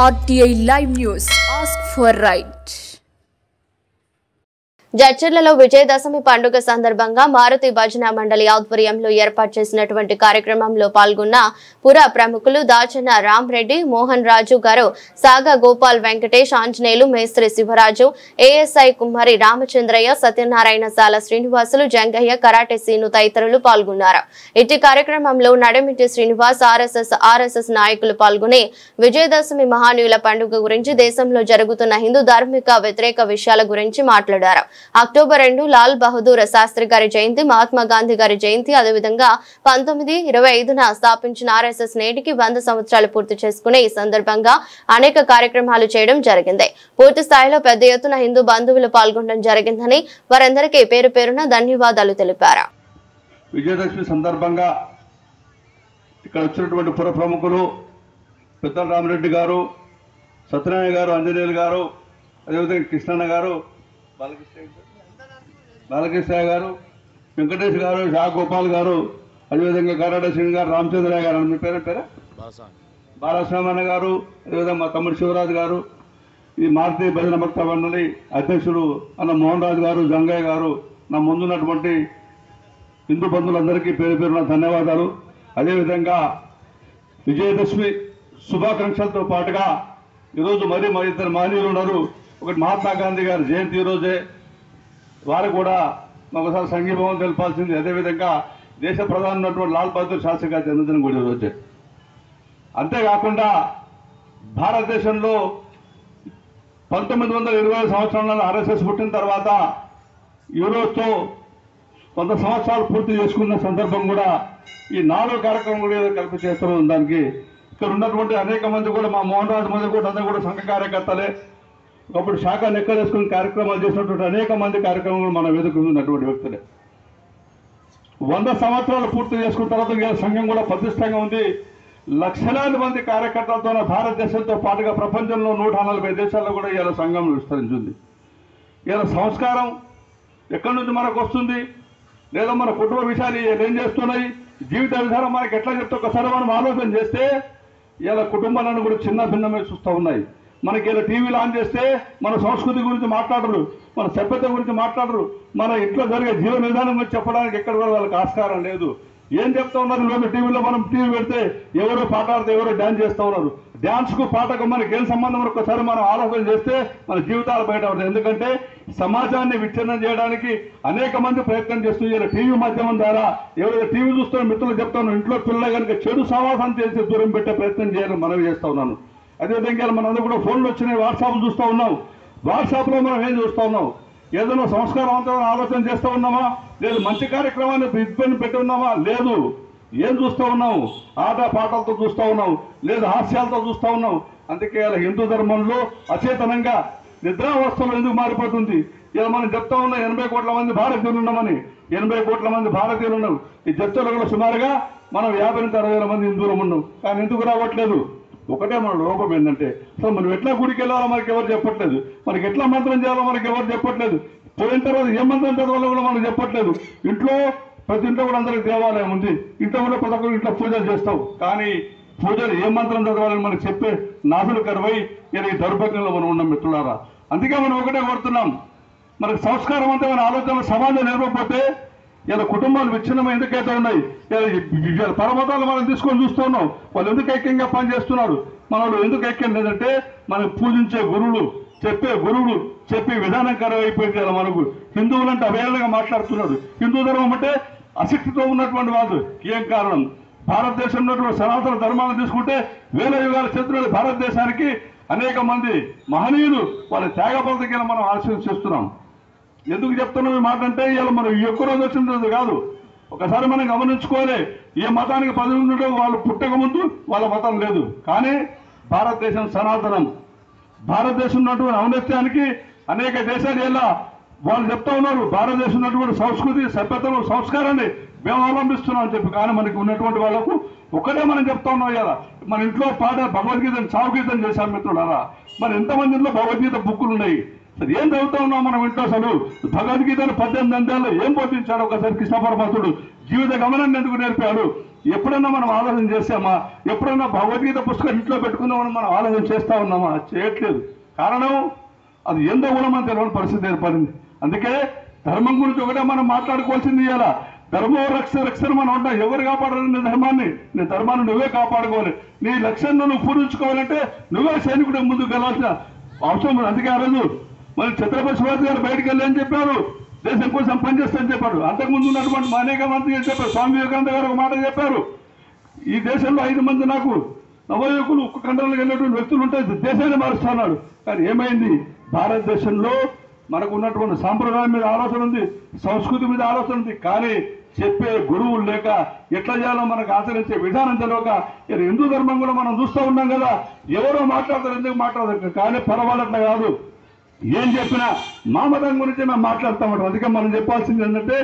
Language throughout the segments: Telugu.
RTI Live News. Ask for right. జడ్చర్లలో Vijayadashami పండుగ సందర్భంగా మారుతి భజన మండలి ఆధ్వర్యంలో ఏర్పాటు చేసినటువంటి కార్యక్రమంలో పాల్గొన్న పుర ప్రముఖులు దాచన రామ్ రెడ్డి, మోహన్ రాజు గారు, సాగా గోపాల్ వెంకటేష్, ఆంజనేయులు, మేస్త్రి శివరాజు, ఏఎస్ఐ కుమారి రామచంద్రయ్య, సత్యనారాయణ సాల శ్రీనివాసులు, జంగయ్య, కరాటే సీను తదితరులు పాల్గొన్నారు. ఇట్టి కార్యక్రమంలో నడమిటి శ్రీనివాస్, ఆర్ఎస్ఎస్ నాయకులు పాల్గొని విజయదశమి మహానీయుల పండుగ గురించి, దేశంలో జరుగుతున్న హిందూ ధార్మిక వ్యతిరేక విషయాల గురించి మాట్లాడారు. అక్టోబర్ 2 లాల్ బహదూర్ శాస్త్రి గారి జయంతి, మహాత్మా గాంధీ గారి జయంతి, అదేవిధంగా 1925న స్థాపించిన ఆర్ఎస్ఎస్ నేటికి 100 సంవత్సరాలు పూర్తి చేసుకునే ఈ సందర్భంగా అనేక కార్యక్రమాలు చేయడం జరిగింది. పూర్తి స్థాయిలో పెద్ద ఎత్తున హిందూ బంధువులు పాల్గొనడం జరిగిందని వారందరికీ పేరు పేరున ధన్యవాదాలు తెలిపారు. విజయదశమి సందర్భంగా ఇక్కడ వచ్చినటువంటి పుర ప్రముఖులు పెద్దల రామరెడ్డి గారు, సత్యనారాయణ గారు, ఆంజనేయులు గారు, అదేవిధంగా కృష్ణన్న గారు, బాలకృష్ణ గారు, వెంకటేష్ గారు, షా గోపాల్ గారు, అదేవిధంగా కరాటే సింగ్ గారు, రామచంద్రయ్య గారు, మీ పేరు బాలస్వామి గారు, అదేవిధంగా మా తమ్ముడు శివరాజు గారు, ఈ మారుతి భజన భక్త మండలి అధ్యక్షులు అన్న మోహన్ రాజు గారు, జంగయ్య గారు, నా ముందున్నటువంటి హిందూ బంధువులందరికీ పేరు పేరున ధన్యవాదాలు. అదేవిధంగా విజయదశమి శుభాకాంక్షలతో పాటుగా ఈరోజు మరి ఇద్దరు మహనీయులు ఉన్నారు. ఒకటి మహాత్మా గాంధీ గారి జయంతి ఈరోజే, వారు కూడా ఒకసారి సంఘీభావం తెలపాల్సింది. అదేవిధంగా దేశ ప్రధాని ఉన్నటువంటి లాల్ బహదూర్ శాస్త్రి గారి జన్మదినం కూడా ఈరోజే. అంతేకాకుండా భారతదేశంలో 1920 సంవత్సరంలో ఆర్ఎస్ఎస్ పుట్టిన తర్వాత ఈరోజుతో 100 సంవత్సరాలు పూర్తి చేసుకున్న సందర్భం కూడా ఈ 4 కార్యక్రమం కూడా కలిపి చేస్తున్నాం. దానికి ఇక్కడ ఉన్నటువంటి అనేక మంది కూడా మా మోహన్ రాజు మంది కూడా అందరూ కూడా సంఘ కార్యకర్తలే, ఒకప్పుడు శాఖ లెక్కలేసుకుని కార్యక్రమాలు చేసినటువంటి అనేక మంది కార్యక్రమాలు మనం ఎదుర్కొన్నటువంటి వ్యక్తులే. 100 సంవత్సరాలు పూర్తి చేసుకున్న తర్వాత సంఘం కూడా ప్రతిష్టంగా ఉంది. లక్షలాది మంది కార్యకర్తలతో భారతదేశంతో పాటుగా ప్రపంచంలో 140 దేశాల్లో కూడా ఇలా సంఘం విస్తరించింది. ఇలా సంస్కారం ఎక్కడి నుంచి మనకు వస్తుంది, లేదా మన కుటుంబ విషయాలు ఏం చేస్తున్నాయి, జీవిత విధానం మనకి ఎట్లా చెప్తే ఒకసారి మనం ఆలోచన చేస్తే ఇలా కుటుంబాలను కూడా చిన్న భిన్నమే చూస్తూ ఉన్నాయి. మనకి ఇలా టీవీలు ఆన్ చేస్తే మన సంస్కృతి గురించి మాట్లాడరు, మన సభ్యత గురించి మాట్లాడరు, మన ఇంట్లో జరిగే జీవన విధానం గురించి చెప్పడానికి ఎక్కడ కూడా వాళ్ళకి ఆస్కారం లేదు. ఏం చెప్తా ఉన్నారు లేదు, టీవీలో మనం టీవీ పెడితే ఎవరో పాట ఆడితే ఎవరో డ్యాన్స్ చేస్తూ ఉన్నారు. డ్యాన్స్కు పాటకు మనకి ఏం సంబంధం ఒక్కసారి మనం ఆలోచన చేస్తే మన జీవితాలు బయట పడతాయి. ఎందుకంటే సమాజాన్ని విచ్ఛిన్నం చేయడానికి అనేక మంది ప్రయత్నం చేస్తూ టీవీ మాధ్యమం ద్వారా ఎవరైతే టీవీ చూస్తున్న మిత్రులు చెప్తాను, ఇంట్లో పిల్లలు కనుక చెడు సమాధానం చేసి దూరం పెట్టే ప్రయత్నం చేయాలని మనవి చేస్తూ ఉన్నాను. అదేవిధంగా మనందరూ కూడా ఫోన్లు వచ్చినాయి, వాట్సాప్ చూస్తూ ఉన్నాం. వాట్సాప్లో మనం ఏం చూస్తూ ఉన్నాం, ఏదైనా సంస్కారవంతమైన ఆలోచన చేస్తూ ఉన్నామా, లేదు మంచి కార్యక్రమాన్ని ఇబ్బంది పెట్టి ఉన్నామా, లేదు ఏం చూస్తూ ఉన్నాము, ఆట పాటలతో చూస్తూ ఉన్నాం, లేదు హాస్యాలతో చూస్తూ ఉన్నాం. అందుకే ఇలా హిందూ ధర్మంలో అచేతనంగా నిద్రావస్థలో ఎందుకు మారిపోతుంది. ఇలా మనం చెప్తా ఉన్నాం 80 కోట్ల మంది భారతీయులు ఉన్నామని. 80 కోట్ల మంది భారతీయులు ఉన్నాం. ఈ చర్చలో కూడా సుమారుగా మనం 50 నుంచి 60 వేల మంది హిందువులు ఉన్నాం. కానీ ఎందుకు రావట్లేదు? ఒకటే మన లోపం ఏంటంటే అసలు మనం ఎట్లా గుడికి వెళ్ళాలో మనకి ఎవరు చెప్పట్లేదు, మనకి ఎట్లా మంత్రం చేయాలో మనకి ఎవరు చెప్పట్లేదు, పోయిన తర్వాత ఏ మంత్రం చదవాలో కూడా మనకు చెప్పట్లేదు. ఇంట్లో ప్రతి ఇంట్లో కూడా అందరికి దేవాలయం ఉంది, ఇంట్లో కూడా ప్రతి ఒక్కరు ఇంట్లో పూజలు చేస్తావు, కానీ పూజలు ఏ మంత్రం చదవాలని మనకు చెప్పే నాదులు కరువై ఈ దౌర్భాగ్యంలో మనం ఉన్నాం మిత్రులారా. అందుకే మనం ఒకటే కోరుతున్నాం, మనకు సంస్కారవంతమైన ఆలోచనలు సమాజం నిలవకపోతే ఇలా కుటుంబాలు విచ్ఛిన్నమై ఎందుకైతే ఉన్నాయి, పరమతాలు మనం తీసుకొని చూస్తూ ఉన్నాం. వాళ్ళు ఎందుకు ఐక్యంగా పనిచేస్తున్నారు, మన వాళ్ళు ఎందుకు ఐక్యం లేదంటే మనకు పూజించే గురువులు చెప్పే విధానం కరువు అయిపోయింది. ఇలా మనకు హిందువులు అంటే అవేళగా మాట్లాడుతున్నాడు. హిందూ ధర్మం అంటే ఆసక్తితో ఉన్నటువంటి వాళ్ళు ఏం కారణం? భారతదేశంలో ఉన్నటువంటి సనాతన ధర్మాలను తీసుకుంటే వేల యుగాల చరిత్ర భారతదేశానికి అనేక మంది మహనీయులు వాళ్ళ త్యాగపద్ధతికి మనం ఆశీర్వదిస్తున్నాం. ఎందుకు చెప్తున్నాం ఈ మాట అంటే ఇలా మనం ఎక్కువ రోజు వచ్చినది కాదు. ఒకసారి మనం గమనించుకోవాలి, ఏ మతానికి 10 ఉంటే వాళ్ళు పుట్టక ముందు వాళ్ళ మతం లేదు. కానీ భారతదేశం సనాతనం, భారతదేశం ఉన్నటువంటి ఔన్నత్యానికి అనేక దేశాలు ఎలా వాళ్ళు చెప్తా ఉన్నారు, భారతదేశం ఉన్నటువంటి సంస్కృతి సభ్యతలు సంస్కారాన్ని మేము అవలంబిస్తున్నాం అని చెప్పి. కానీ మనకి ఉన్నటువంటి వాళ్ళకు ఒకటే మనం చెప్తా ఉన్నాం కదా, మన ఇంట్లో పాట భగవద్గీతను చావుగీతం చేశాం మిత్రులారా. మరి ఎంతమంది ఇంట్లో భగవద్గీత బుక్కులు ఉన్నాయి, ఏం చదువుతా ఉన్నాం మనం ఇంట్లో? అసలు భగవద్గీతను 18 అధ్యాయాలు ఏం బోధించాడు ఒకసారి కృష్ణ పరమాత్ముడు? జీవిత గమనాన్ని ఎందుకు నేర్పాడు? ఎప్పుడైనా మనం ఆలోచన చేసామా? ఎప్పుడైనా భగవద్గీత పుస్తకం ఇంట్లో పెట్టుకుందామని మనం ఆలోచన చేస్తా ఉన్నామా? చేయట్లేదు. కారణం అది ఎంతో కూడా మనం తెలియని పరిస్థితి ఏర్పడింది. అందుకే ధర్మం గురించి ఒకటే మనం మాట్లాడుకోవాల్సింది. ఇలా ధర్మం రక్షణ మనం ఉంటాం. ఎవరు కాపాడాలి నీ ధర్మాన్ని? నీ ధర్మాన్ని నువ్వే కాపాడుకోవాలి. నీ లక్ష్యాన్ని నువ్వు పూరించుకోవాలంటే నువ్వే సైనికుడు ముందుకు వెళ్ళాల్సిన అవసరం ఉంది. అందుకే ఆ రోజు మరి ఛత్రపతి శివాజీ గారు బయటకు వెళ్ళి అని చెప్పారు, దేశం కోసం పనిచేస్తారని చెప్పారు. అంతకుముందు ఉన్నటువంటి అనేక మంది చెప్పారు. స్వామి వివేకానంద గారు ఒక మాట చెప్పారు, ఈ దేశంలో 5 మంది నాకు నవయువకులు ఉక్కు కండలకు వెళ్ళినటువంటి వ్యక్తులు ఉంటే దేశాన్ని మారుస్తున్నాడు. కానీ ఏమైంది? భారతదేశంలో మనకు ఉన్నటువంటి సాంప్రదాయం మీద ఆలోచన ఉంది, సంస్కృతి మీద ఆలోచన ఉంది. కానీ చెప్పే గురువులు లేక ఎట్లా చేయాలో మనకు ఆచరించే విధానం తెలియక హిందూ ధర్మం కూడా మనం చూస్తూ ఉన్నాం కదా. ఎవరో మాట్లాడతారు, ఎందుకు మాట్లాడతారు? కానీ పర్వాలట్లా కాదు. ఏం చెప్పినా మా మతం గురించి మేము మాట్లాడతామంటాం. అందుకే మనం చెప్పాల్సింది ఏంటంటే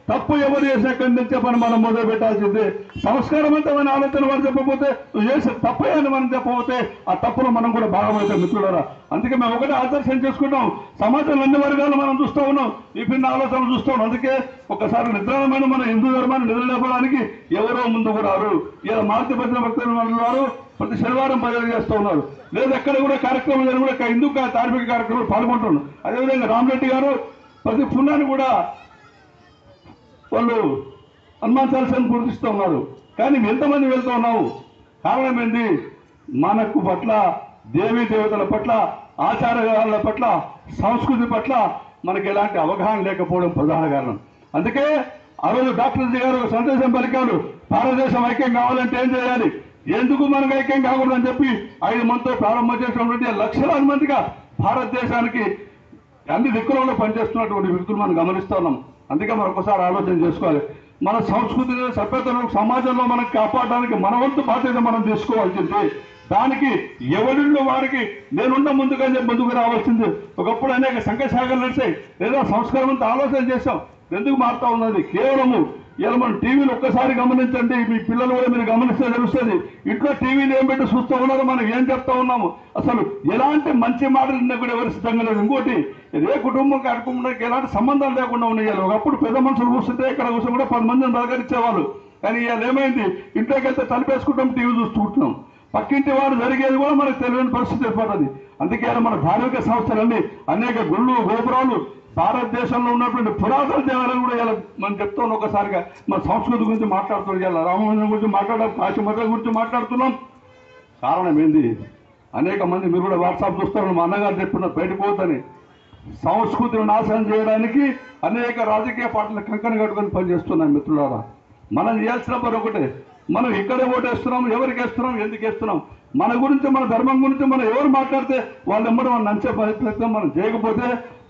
తప్పు ఎవరు చేసినా ఖండించే పని మనం మొదలు పెట్టాల్సిందే. సంస్కారవంతమైన ఆలోచన వాళ్ళు చెప్పకపోతే, నువ్వు చేసే తప్పే అని మనం చెప్పకపోతే ఆ తప్పులో మనం కూడా భాగమవుతాం మిత్రులారా. అందుకే మేము ఒకటే ఆదర్శం చేసుకుంటాం. సమాజంలో అన్ని వర్గాలు మనం చూస్తూ ఉన్నాం, విభిన్న ఆలోచనలు చూస్తూ ఉన్నాం. అందుకే ఒకసారి నిద్రమైన మన హిందూ ధర్మాన్ని నిద్రలేపడానికి ఎవరో ముందుకు రారు. ఇలా మారుతి భద్ర భక్తులు వారు ప్రతి శనివారం ప్రజలు చేస్తూ ఉన్నారు. లేదా ఎక్కడ కూడా కార్యక్రమం కూడా హిందూ ధార్మిక కార్యక్రమాలు పాల్గొంటున్నారు. అదేవిధంగా రామరెడ్డి గారు ప్రతి పుణ్యాన్ని కూడా వాళ్ళు హనుమాన్ చాలీసాను పూర్తిస్తూ ఉన్నారు. కానీ ఎంతమంది వెళ్తూ ఉన్నావు? కారణం ఏంటి? మనకు పట్ల, దేవీ దేవతల పట్ల, ఆచారాల పట్ల, సంస్కృతి పట్ల మనకి ఎలాంటి అవగాహన లేకపోవడం ప్రధాన కారణం. అందుకే ఆ రోజు డాక్టర్ జీ గారు ఒక సందేశం పలికారు, భారతదేశం ఐక్యం కావాలంటే ఏం చేయాలి, ఎందుకు మనకు ఐక్యం కాకూడదని చెప్పి 5 మందితో ప్రారంభం చేసినటువంటి లక్షలాది మందిగా భారతదేశానికి అన్ని దిక్కులలో పనిచేస్తున్నటువంటి వ్యక్తులు మనం గమనిస్తూ ఉన్నాం. అందుకే మనం ఒకసారి ఆలోచన చేసుకోవాలి. మన సంస్కృతిని, సభ్యతను సమాజంలో మనం కాపాడడానికి మన వంతు బాధ్యత మనం తీసుకోవాల్సింది. దానికి ఎవరిలో వారికి నేనున్న ముందుకు రావాల్సింది. ఒకప్పుడు అనేక సంఘ శాఖలు నడిచాయి, లేదా సంస్కారవంత ఆలోచన చేశాం. ఎందుకు మారుతా ఉన్నది? కేవలము ఇలా మనం టీవీలు ఒక్కసారి గమనించండి, మీ పిల్లలు కూడా మీరు గమనిస్తే తెలుస్తుంది. ఇంట్లో టీవీలు ఏం పెట్టి చూస్తూ ఉన్నారో మనం ఏం చెప్తా ఉన్నాము, అసలు ఎలాంటి మంచి మాటలు కూడా ఎవరు సిద్ధంగా లేదు. ఇంకోటి ఏ కుటుంబం కట్టుకోవడానికి ఎలాంటి సంబంధాలు లేకుండా ఉన్నాయి. ఒకప్పుడు పెద్ద మనుషులు కూర్చుంటే ఇక్కడ కూర్చొని కూడా 10 మందిని పలకరించేవాళ్ళు. కానీ ఇవాళ ఏమైంది? ఇంట్లోకి వెళ్తే తలిపేసుకుంటాం, టీవీ చూస్తుంటున్నాం. పక్కింటి వాడు జరిగేది కూడా మనకు తెలియని పరిస్థితి ఏర్పడుతుంది. అందుకే మన ధార్మిక సంస్థలన్నీ అనేక గుళ్ళు, గోపురాలు, భారతదేశంలో ఉన్నటువంటి పురాతన దేవాలయాలు కూడా ఇలా మనం చెప్తాం. ఒకసారిగా మన సంస్కృతి గురించి మాట్లాడుతున్నాం, ఇలా రామమందిరం గురించి మాట్లాడాం, కాశీమఠం గురించి మాట్లాడుతున్నాం. కారణం ఏంది? అనేక మంది మీరు కూడా వాట్సాప్ చూస్తారు, మా అన్నగారు చెప్పిన బయటకు పోతని సంస్కృతిని నాశనం చేయడానికి అనేక రాజకీయ పార్టీలు కంకణ కట్టుకొని పనిచేస్తున్నాం. మిత్రులారా, మనం చేయాల్సిన పని ఒకటే, మనం ఇక్కడే ఓటేస్తున్నాం, ఎవరికి వేస్తున్నాం, ఎందుకు వేస్తున్నాం, మన గురించి, మన ధర్మం గురించి మనం ఎవరు మాట్లాడితే వాళ్ళు ఎమ్మడి మనం నంచే ప్రయత్నం మనం చేయకపోతే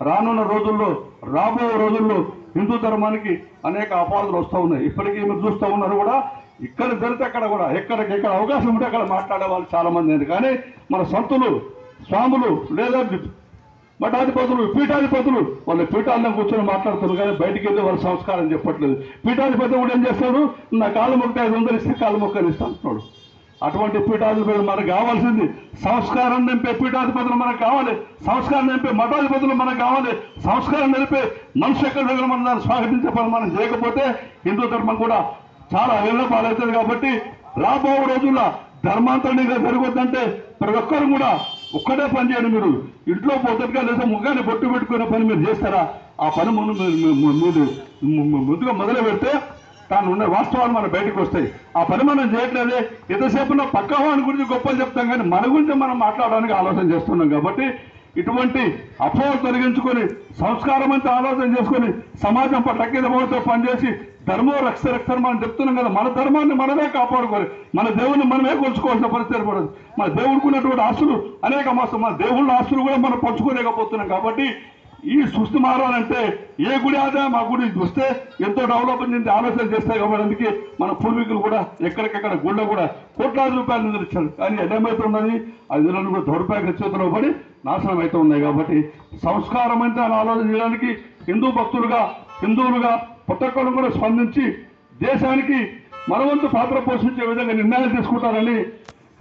రానున్న రోజుల్లో, రాబో రోజుల్లో హిందూ ధర్మానికి అనేక అపాధులు వస్తూ ఉన్నాయి. ఇప్పటికీ మీరు చూస్తూ ఉన్నారు కూడా, ఇక్కడ జరిగితే అక్కడ కూడా ఎక్కడ అవకాశం ఉంటే అక్కడ మాట్లాడే వాళ్ళు చాలా మంది ఉంది. కానీ మన సంతులు, స్వాములు, లేదా మఠాధిపతులు, పీఠాధిపతులు వాళ్ళ పీఠాలను కూర్చొని మాట్లాడుతున్నారు. కానీ బయటికి వెళ్ళి వాళ్ళ సంస్కారం చెప్పట్లేదు. పీఠాధిపతి కూడా ఏం చేస్తాడు, నా కాళ్ళు మొక్క 500 ఇస్తే కాళ్ళు మొక్కలు ఇస్తా అంటున్నాడు. అటువంటి పీఠాధిపతులు మనకు కావాల్సింది. సంస్కారం నింపే పీఠాధిపతులు మనకు కావాలి, సంస్కారం నింపే మఠాధిపతులు మనకు కావాలి. సంస్కారం నింపే మనుషు ఎక్కడ దగ్గర మనం దాన్ని స్వాగతించే పని మనం చేయకపోతే హిందూ ధర్మం కూడా చాలా పాలవుతుంది. కాబట్టి రాబో రోజుల్లో ధర్మాంతరంగా జరగొద్దంటే ప్రతి ఒక్కరు కూడా ఒక్కటే పని చేయండి. మీరు ఇంట్లో పొద్దుగా లేదా ముగ్గాన్ని బొట్టు పెట్టుకునే పని మీరు చేస్తారా? ఆ పని ముందుగా మొదలు పెడితే తాను ఉన్న వాస్తవాలు మన బయటకు వస్తాయి. ఆ పని మనం చేయట్లేదే. ఎంతసేపు పక్క వాని గురించి గొప్పలు చెప్తాం, కానీ మన గురించి మనం మాట్లాడడానికి ఆలోచన చేస్తున్నాం. కాబట్టి ఇటువంటి అపోహలు తొలగించుకొని సంస్కారమంతా ఆలోచన చేసుకొని సమాజం పట్ల అక్కిదమతో పనిచేసి ధర్మో రక్షణ మనం చెప్తున్నాం కదా, మన ధర్మాన్ని మనమే కాపాడుకోవాలి. మన దేవుడిని మనమే కొలుచుకోవాల్సిన పరిస్థితి ఏర్పడదు. మన దేవుడికి ఉన్నటువంటి ఆస్తులు అనేక మాసం, మన దేవుళ్ళ ఆస్తులు కూడా మనం పంచుకోలేకపోతున్నాం. కాబట్టి ఈ సృష్టి మారాలంటే ఏ గుడి ఆదాయం ఆ గుడి వస్తే ఎంతో డెవలప్మెంట్ చెంది ఆలోచన చేస్తాయి. కాబట్టి అందుకే మన పూర్వీకులు కూడా ఎక్కడికెక్కడ గుళ్ళ కూడా కోట్లాది రూపాయలు నిధులిచ్చారు. కానీ ఏమైతున్నది, అది కూడా దౌర్భాగ్య చేతిలో పడి నాశనం అవుతూ ఉన్నాయి. కాబట్టి సంస్కారమైన ఆలోచన చేయడానికి హిందువులుగా ప్రతి ఒక్కరు కూడా స్పందించి దేశానికి మనవంతు పాత్ర పోషించే విధంగా నిర్ణయాలు తీసుకుంటారని,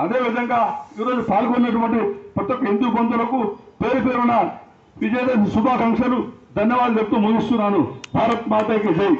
అదేవిధంగా ఈరోజు పాల్గొన్నటువంటి ప్రతి ఒక్క హిందూ బంధువులకు పేరున విజయదశమి శుభాకాంక్షలు, ధన్యవాదాలు చెప్తూ ముగిస్తున్నాను. భారత్ మాతాకి జై.